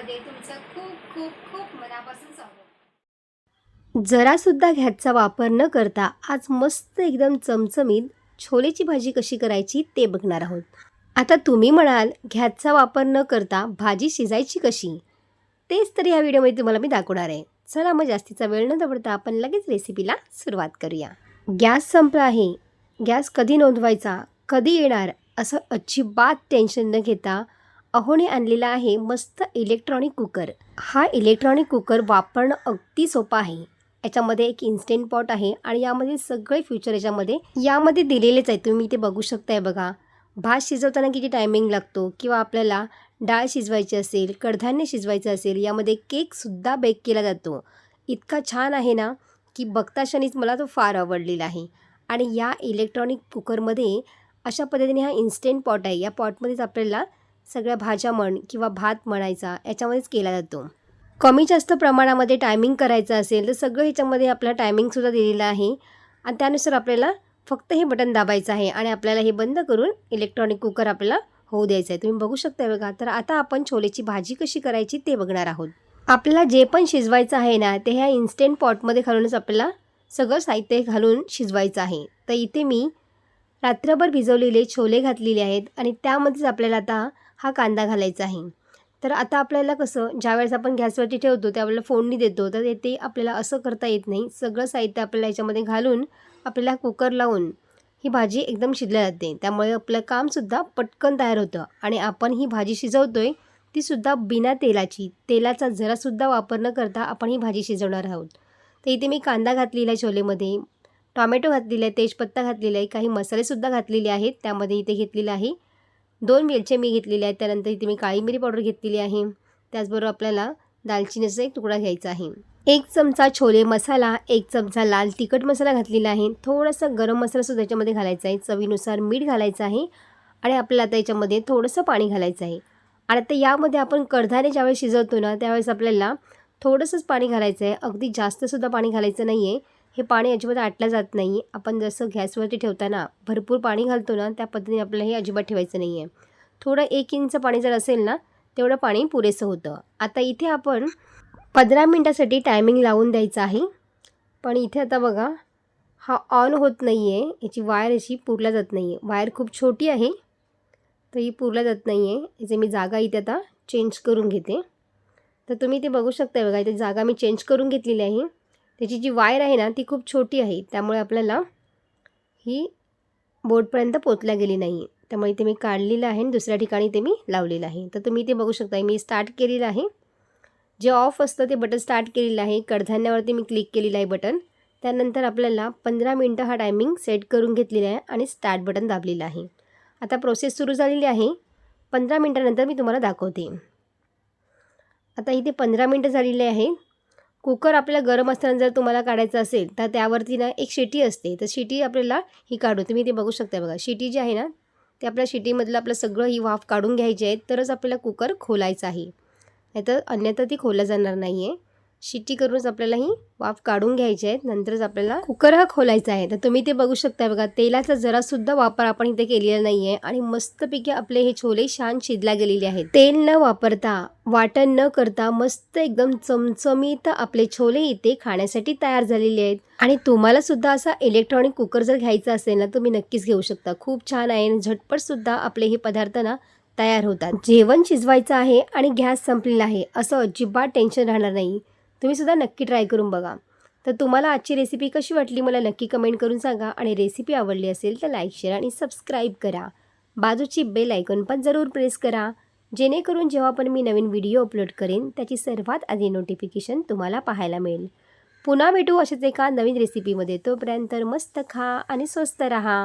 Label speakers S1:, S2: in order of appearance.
S1: रेसिपीमध्ये तुमचं खूप खूप खूप मनापासून स्वागत।
S2: जरासुद्धा गॅसचा वापर न करता आज मस्त एकदम चमचमीत छोलेची भाजी कशी करायची ते बघणार आहोत। आता तुम्ही म्हणाल गॅसचा वापर न करता भाजी शिजायची कशी, तेच तर या व्हिडिओमध्ये तुम्हाला मी दाखवणार आहे। चला मग जास्तीचा वेळ न दवडता आपण लगेच रेसिपीला सुरुवात करूया। गॅस संपला आहे, गॅस कधी नोंदवायचा, कधी येणार असं अजिबात टेन्शन न घेता अहोने आणलेला आहे मस्त इलेक्ट्रॉनिक कुकर। हा इलेक्ट्रॉनिक कुकर वापरणं अगदी सोपं आहे। याच्यामध्ये एक इन्स्टंट पॉट आहे आणि यामध्ये सगळे फीचर यामध्ये दिलेलेच आहेत। तुम्ही इथे बघू शकताय बघा। भात शिजवताना किती टायमिंग लागतो किंवा आपल्याला डाळ शिजवायची असेल, कडधान्य शिजवायचं असेल, यामध्ये केकसुद्धा बेक केला जातो। इतका छान आहे ना की बघता क्षणीच मला तो फार आवडलेला आहे। आणि या इलेक्ट्रॉनिक कुकरमध्ये अशा पद्धतीने हा इन्स्टंट पॉट आहे। या पॉटमध्येच आपल्याला सगळ्या भाज्या किंवा भात म्हणायचा याच्यामध्येच केला जातो। कमी जास्त प्रमाणामध्ये टायमिंग करायचं असेल तर सगळं ह्याच्यामध्ये आपला टायमिंगसुद्धा दिलेला आहे आणि त्यानुसार आपल्याला फक्त हे बटन दाबायचं आहे आणि आपल्याला हे बंद करून इलेक्ट्रॉनिक कुकर आपल्याला होऊ द्यायचं आहे। तुम्ही बघू शकता बघा। तर आता आपण छोलेची भाजी कशी करायची ते बघणार आहोत। आपल्याला जे पण शिजवायचं आहे ना ते ह्या इन्स्टंट पॉटमध्ये घालूनच आपल्याला सगळं साहित्य घालून शिजवायचं आहे। तर इथे मी रात्रभर भिजवलेले छोले घातलेले आहेत आणि त्यामध्येच आपल्याला आता हा कांदा घालायचा आहे। तर आता आपल्याला कसं ज्यावेळेस आपण गॅसवरती ठेवतो त्यावेळेला फोडणी देतो तर ते आपल्याला असं करता येत नाही। सगळं साहित्य आपल्याला याच्यामध्ये घालून आपल्याला कुकर लावून ही भाजी एकदम शिजल्या जाते। त्यामुळे आपलं कामसुद्धा पटकन तयार होतं आणि आपण ही भाजी शिजवतोय तीसुद्धा बिना तेलाचा जरासुद्धा वापर न करता आपण ही भाजी शिजवणार आहोत। तर इथे मी कांदा घातलेला आहे छोलेमध्ये, टोमॅटो घातलेला आहे, तेजपत्ता घातलेला आहे, काही मसालेसुद्धा घातलेले आहेत। त्यामध्ये इथे घेतलेलं आहे 2 मिरच्या मी घेतलेल्या आहेत। त्यानंतर इथे मी काळी मिरी पावडर घेतलेली आहे। त्याचबरोबर आपल्याला दालचिनीचा एक तुकडा घ्यायचा आहे। 1 चमचा छोले मसाला, 1 चमचा लाल तिखट मसाला घातलेला आहे। थोडासा गरम मसालासुद्धा याच्यामध्ये घालायचा आहे, चवीनुसार मीठ घालायचं आहे आणि आपल्याला आता याच्यामध्ये थोडंसं पाणी घालायचं आहे। आणि आता यामध्ये आपण कडधान्य ज्यावेळेस शिजवतो ना त्यावेळेस आपल्याला थोडंसंच पाणी घालायचं आहे, अगदी जास्तसुद्धा पाणी घालायचं नाही आहे। हे पाणी अजिबात आटलं जात नाही। आपण जसं गॅसवरती ठेवताना भरपूर पाणी घालतो ना त्या पद्धतीने आपल्याला हे अजिबात ठेवायचं नाही आहे। थोडं 1 इंच पाणी जर असेल ना तेवढं पाणी पुरेसं होतं। आता इथे आपण 15 मिनटासाठी टायमिंग लावून द्यायचं आहे। पण इथे आता बघा हा ऑन होत नाही आहे, याची वायर अशी पुरल्या जात नाही आहे। वायर खूप छोटी आहे तर ही पुरल्या जात नाही आहे। याची मी जागा इथे आता चेंज करून घेते। तर तुम्ही ते बघू शकता बघा, इथे जागा मी चेंज करून घेतलेली आहे। त्याची जी वायर आहे ना ती खूप छोटी आहे त्यामुळे आपल्याला ही बोर्डपर्यंत पोचल्या गेली नाही। त्यामुळे इथे मी काढलेलं आहे आणि दुसऱ्या ठिकाणी ते मी लावलेलं आहे। तर तुम्ही इथे बघू शकता मी स्टार्ट केलेलं आहे, जे ऑफ असतं ते बटन स्टार्ट केलेलं आहे। कडधान्यावरती मी क्लिक केलेलं आहे बटन। त्यानंतर आपल्याला 15 मिनटं हा टायमिंग सेट करून घेतलेला आहे आणि स्टार्ट बटन दाबलेलं आहे। आता प्रोसेस सुरू झालेली आहे। 15 मिनटानंतर मी तुम्हाला दाखवते। आता इथे 15 मिनटं झालेली आहे। कुकर आपल्याला गरम असताना जर तुम्हाला काढायचं असेल तर त्यावरती ना एक शिटी असते, तर शिटी आपल्याला ही काढू तुम्ही ते बघू शकता बघा। शिटी जी आहे ना ते आपल्या शिटीमधलं आपलं सगळं ही वाफ काढून घ्यायची आहे तरच आपल्याला कुकर खोलायचं आहे, नाहीतर अन्यथा ती खोलल्या जाणार नाही आहे। शिटी करूनच आपल्याला ही वाफ काढून घ्यायची आहे, नंतरच आपल्याला कुकर हा खोलायचा आहे। तर तुम्ही ते बघू शकता बघा, तेलाचा जरासुद्धा वापर आपण इथे केलेला नाही आहे आणि मस्तपैकी आपले हे छोले छान शिजल्या गेलेले आहेत। तेल न वापरता, वाटण न करता मस्त एकदम चमचमीत आपले छोले इथे खाण्यासाठी तयार झालेले आहेत। आणि तुम्हाला सुद्धा असा इलेक्ट्रॉनिक कुकर जर घ्यायचा असेल ना तुम्ही नक्कीच घेऊ शकता। खूप छान आहे आणि झटपटसुद्धा आपले हे पदार्थ ना तयार होतात। जेवण शिजवायचं आहे आणि गॅस संपलेला आहे असं अजिबात टेन्शन राहणार नाही। तुम्ही सुद्धा नक्की ट्राय करून बघा। तर तुम्हाला आजची रेसिपी कशी वाटली मला नक्की कमेंट करून सांगा आणि रेसिपी आवडली असेल तर लाईक, शेअर आणि सबस्क्राईब करा। बाजूची बेल आयकॉन पण जरूर प्रेस करा, जेणेकरून जेव्हा पण मी नवीन व्हिडिओ अपलोड करेन त्याची सर्वात आधी नोटिफिकेशन तुम्हाला पाहायला मिळेल। पुन्हा भेटू अशाच एका नवीन रेसिपीमध्ये। तोपर्यंत मस्त खा आणि स्वस्त रहा।